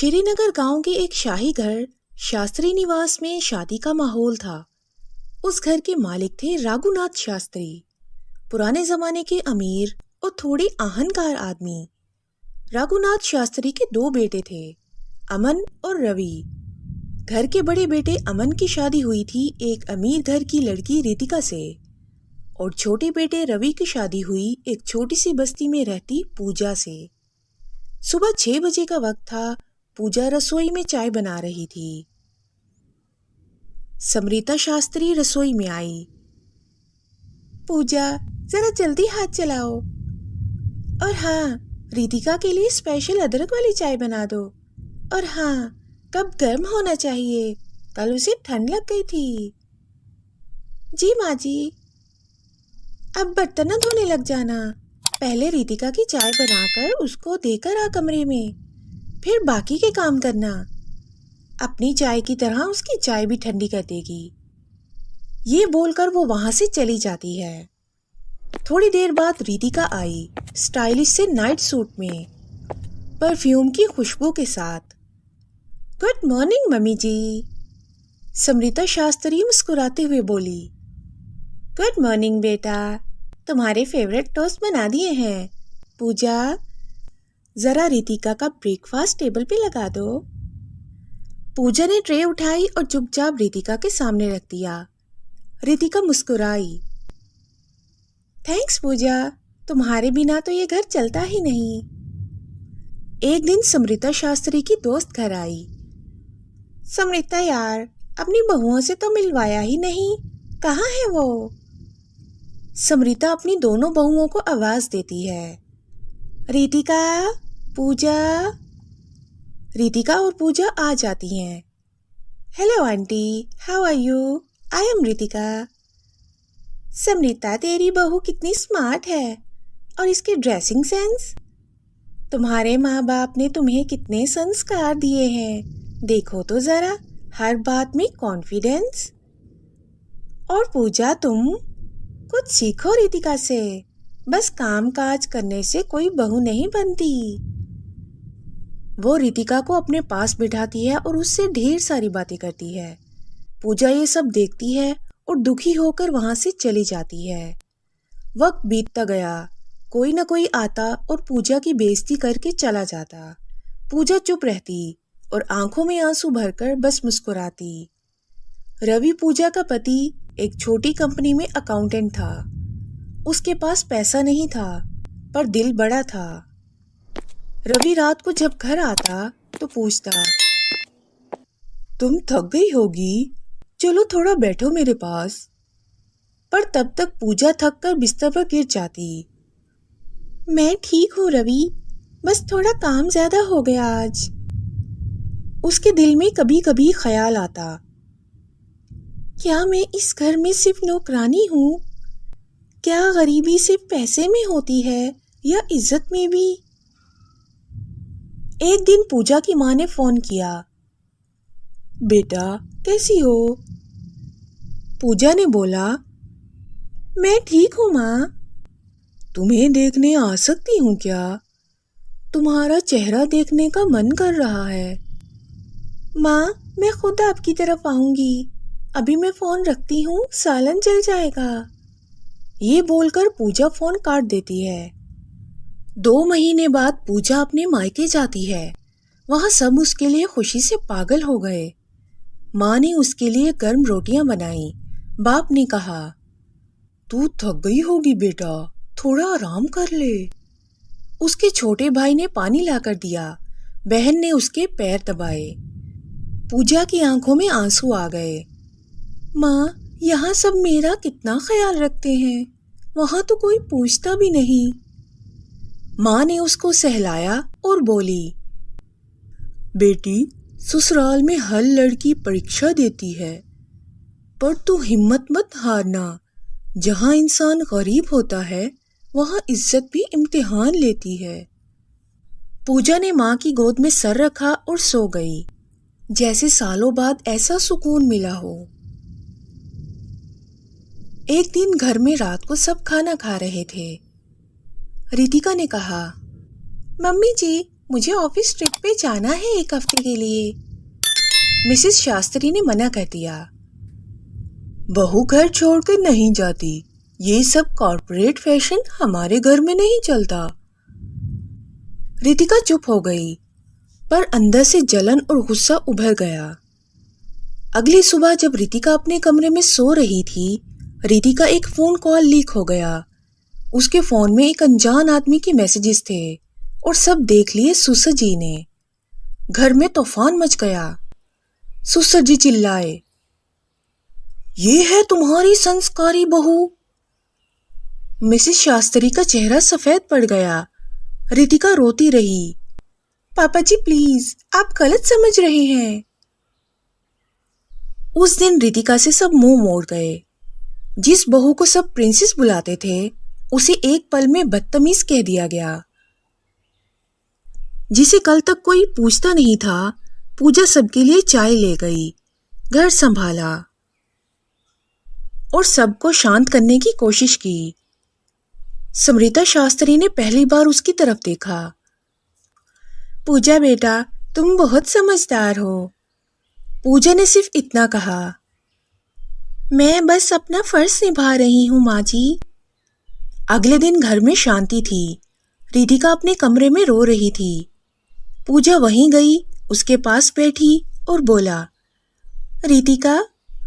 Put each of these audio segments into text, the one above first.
श्रीनगर गांव के एक शाही घर शास्त्री निवास में शादी का माहौल था। उस घर के मालिक थे रघुनाथ शास्त्री, पुराने जमाने के अमीर और थोड़े अहंकार आदमी। रघुनाथ शास्त्री के दो बेटे थे, अमन और रवि। घर के बड़े बेटे अमन की शादी हुई थी एक अमीर घर की लड़की रितिका से, और छोटे बेटे रवि की शादी हुई एक छोटी सी बस्ती में रहती पूजा से। सुबह 6 बजे का वक्त था। पूजा रसोई में चाय बना रही थी। समरीता शास्त्री रसोई में आई। पूजा, जरा जल्दी हाथ चलाओ, और हाँ, रितिका के लिए स्पेशल अदरक वाली चाय बना दो। और हाँ, कप गर्म होना चाहिए, कल उसे ठंड लग गई थी। जी माँ जी। अब बर्तन न धोने लग जाना, पहले रितिका की चाय बनाकर उसको देकर आ कमरे में, फिर बाकी के काम करना। अपनी चाय की तरह उसकी चाय भी ठंडी कर देगी। ये बोलकर वो वहां से चली जाती है। थोड़ी देर बाद रितिका आई, स्टाइलिश से नाइट सूट में, परफ्यूम की खुशबू के साथ। गुड मॉर्निंग मम्मी जी, समरीता शास्त्री मुस्कुराते हुए बोली। गुड मॉर्निंग बेटा, तुम्हारे फेवरेट टोस्ट बना दिए हैं। पूजा, जरा रितिका का ब्रेकफास्ट टेबल पे लगा दो। पूजा ने ट्रे उठाई और चुपचाप रितिका के सामने रख दिया। रितिका मुस्कुराई। थैंक्स पूजा, तुम्हारे बिना तो ये घर चलता ही नहीं। एक दिन समरीता शास्त्री की दोस्त घर आई। समरीता यार, अपनी बहुओं से तो मिलवाया ही नहीं, कहाँ है वो? समरीता अपनी दोनों बहुओं को आवाज देती है। रितिका, पूजा। रितिका और पूजा आ जाती हैं। Hello aunty, how are you? I am Ritika. Samrita, तेरी बहू कितनी स्मार्ट है, और इसकी ड्रेसिंग सेंस। तुम्हारे माँ बाप ने तुम्हें कितने संस्कार दिए हैं, देखो तो जरा, हर बात में कॉन्फिडेंस। और पूजा, तुम कुछ सीखो रितिका से, बस काम काज करने से कोई बहू नहीं बनती। वो रितिका को अपने पास बिठाती है और उससे ढेर सारी बातें करती है। पूजा ये सब देखती है और दुखी होकर वहां से चली जाती है। वक्त बीतता गया, कोई न कोई आता और पूजा की बेइज्जती करके चला जाता। पूजा चुप रहती और आंखों में आंसू भरकर बस मुस्कुराती। रवि, पूजा का पति, एक छोटी कंपनी में अकाउंटेंट था। उसके पास पैसा नहीं था, पर दिल बड़ा था। रवि रात को जब घर आता तो पूछता, तुम थक गई होगी, चलो थोड़ा बैठो मेरे पास। पर तब तक पूजा थक कर बिस्तर पर गिर जाती। मैं ठीक हूँ रवि, बस थोड़ा काम ज्यादा हो गया आज। उसके दिल में कभी कभी ख्याल आता, क्या मैं इस घर में सिर्फ नौकरानी हूँ? क्या गरीबी सिर्फ पैसे में होती है या इज्जत में भी? एक दिन पूजा की माँ ने फोन किया। बेटा, कैसी हो? पूजा ने बोला, मैं ठीक हूँ माँ। तुम्हें देखने आ सकती हूँ क्या? तुम्हारा चेहरा देखने का मन कर रहा है। माँ, मैं खुद आपकी तरफ आऊंगी, अभी मैं फोन रखती हूँ, सालन जल जाएगा। ये बोलकर पूजा फोन काट देती है। 2 महीने बाद पूजा अपने मायके जाती है। वहां सब उसके लिए खुशी से पागल हो गए। माँ ने उसके लिए गर्म रोटियां बनाई। बाप ने कहा, तू थक गई होगी बेटा, थोड़ा आराम कर ले। उसके छोटे भाई ने पानी लाकर दिया। बहन ने उसके पैर दबाए। पूजा की आंखों में आंसू आ गए। माँ, यहाँ सब मेरा कितना ख्याल रखते हैं, वहां तो कोई पूछता भी नहीं। माँ ने उसको सहलाया और बोली, बेटी, ससुराल में हर लड़की परीक्षा देती है, पर तू हिम्मत मत हारना। जहाँ इंसान गरीब होता है, वहाँ इज्जत भी इम्तिहान लेती है। पूजा ने माँ की गोद में सर रखा और सो गई, जैसे सालों बाद ऐसा सुकून मिला हो। एक दिन घर में रात को सब खाना खा रहे थे। रितिका ने कहा, मम्मी जी, मुझे ऑफिस ट्रिप पे जाना है 1 हफ्ते के लिए। मिसेस शास्त्री ने मना कर दिया। बहू घर छोड़कर नहीं जाती। ये सब कॉर्पोरेट फैशन हमारे घर में नहीं चलता। रितिका चुप हो गई, पर अंदर से जलन और गुस्सा उभर गया। अगली सुबह जब रितिका अपने कमरे में सो रही थी, रितिका एक फोन कॉल लीक हो गया। उसके फोन में एक अनजान आदमी के मैसेजेस थे और सब देख लिए सुसर जी ने। घर में तूफान मच गया। सुसर जी चिल्लाए, ये है तुम्हारी संस्कारी बहू। मिसेस शास्त्री का चेहरा सफेद पड़ गया। रितिका रोती रही, पापा जी प्लीज, आप गलत समझ रहे हैं। उस दिन रितिका से सब मुंह मोड़ गए। जिस बहू को सब प्रिंसेस बुलाते थे, उसे एक पल में बदतमीज कह दिया गया। जिसे कल तक कोई पूछता नहीं था, पूजा सबके लिए चाय ले गई, घर संभाला और सबको शांत करने की कोशिश की। समृता शास्त्री ने पहली बार उसकी तरफ देखा। पूजा बेटा, तुम बहुत समझदार हो। पूजा ने सिर्फ इतना कहा, मैं बस अपना फर्ज निभा रही हूँ माँ जी। अगले दिन घर में शांति थी। रितिका अपने कमरे में रो रही थी। पूजा वहीं गई, उसके पास बैठी और बोला, रितिका,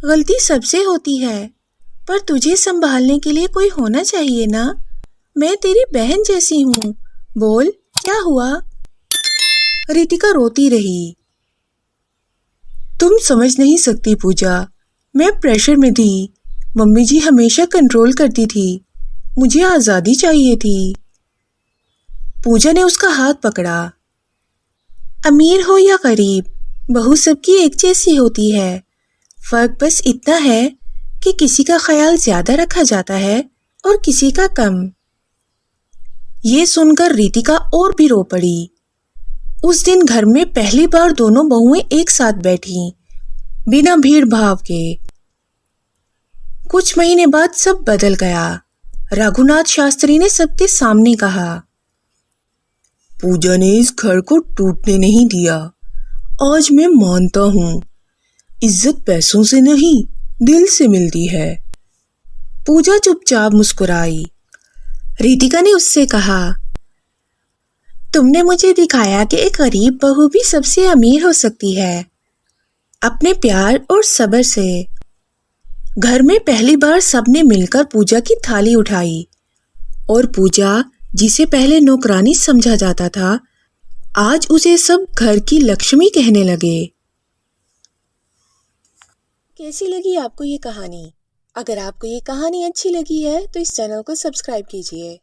गलती सबसे होती है, पर तुझे संभालने के लिए कोई होना चाहिए ना। मैं तेरी बहन जैसी हूँ, बोल क्या हुआ। रितिका रोती रही, तुम समझ नहीं सकती पूजा, मैं प्रेशर में थी। मम्मी जी हमेशा कंट्रोल करती थी, मुझे आज़ादी चाहिए थी। पूजा ने उसका हाथ पकड़ा, अमीर हो या गरीब, बहू सबकी एक जैसी होती है। फर्क बस इतना है कि किसी का ख्याल ज्यादा रखा जाता है और किसी का कम। ये सुनकर रितिका और भी रो पड़ी। उस दिन घर में पहली बार दोनों बहुएं एक साथ बैठीं, बिना भीड़ भाव के। कुछ महीने बाद सब बदल गया। रघुनाथ शास्त्री ने सबके सामने कहा, पूजा ने इस घर को टूटने नहीं दिया। आज मैं मानता हूँ, इज्जत पैसों से नहीं, दिल से मिलती है। पूजा चुपचाप मुस्कुराई। रितिका ने उससे कहा, तुमने मुझे दिखाया कि एक गरीब बहू भी सबसे अमीर हो सकती है, अपने प्यार और सब्र से। घर में पहली बार सबने मिलकर पूजा की थाली उठाई और पूजा, जिसे पहले नौकरानी समझा जाता था, आज उसे सब घर की लक्ष्मी कहने लगे। कैसी लगी आपको ये कहानी? अगर आपको ये कहानी अच्छी लगी है तो इस चैनल को सब्सक्राइब कीजिए।